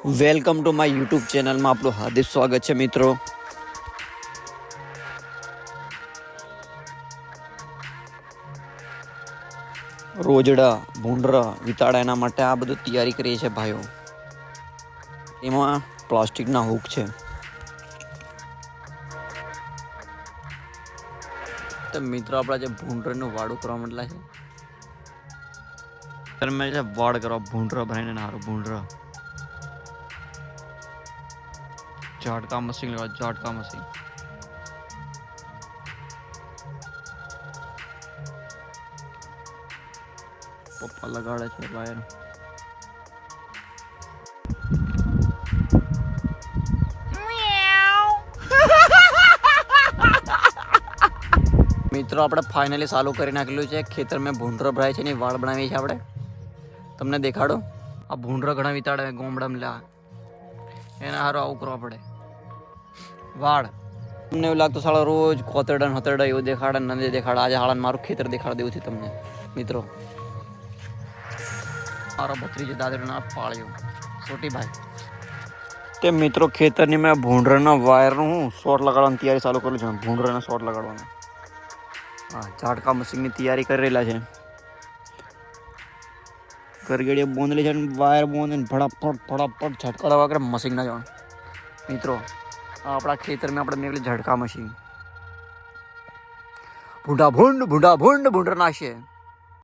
Welcome to my YouTube ચેનલમાં આપણું હાર્દિક સ્વાગત છે મિત્રો. રોજડા ભૂંડરા વિતાડા એના માટે આ બધું તૈયારી કરીએ છીએ ભાઈઓ. એમાં પ્લાસ્ટિકના હુક છે. તો મિત્રો આપણા જે ભૂંડરાનું વાડું કરવા માંડલા છે મેં છે વાડ કરવા ભૂંડરા ભરાઈને નારું ભૂંડરા ઝાટકા મશીન લેવા ઝાટકા મશીન પપ્પા લગાડે છે વાયર. મિત્રો આપણે ફાઇનલી ચાલુ કરી નાખેલું છે. ખેતર મેં ભૂંડરો ભરાય છે એની વાળ બનાવી છે આપણે. તમને દેખાડો આ ભૂંડરો ઘણા વિતાડે ગોમડામાં લા એના હારો આવું કરવા પડે વાળ. તમને એવું લાગતું સાળો રોજ ખોતરડા એવું દેખાડે નથી દેખાડે. આજે હાળાને મારું ખેતર દેખાડ દેવું છે તમને મિત્રો. મારા ભત્રીજો દાદરીના પાળ્યો છોટીભાઈ તે મિત્રો ખેતરની મેં ભૂંડરાના વાયરનું હું શોર્ટ લગાડવાની તૈયારી ચાલુ કરું છું. ભૂંડરાના શોર્ટ લગાડવાનું હા ઝાટકા મશીનની તૈયારી કરી રહેલા છે. કરગડીએ બોંધલી છે વાયર બોંધીને ફટાફટ ઝટકા વગર મશીન ના જવાનું મિત્રો. આપણા ખેતરમાં આપણે મેળવી ઝટકા મશીન ભૂંડા ભૂંડ નાખીએ.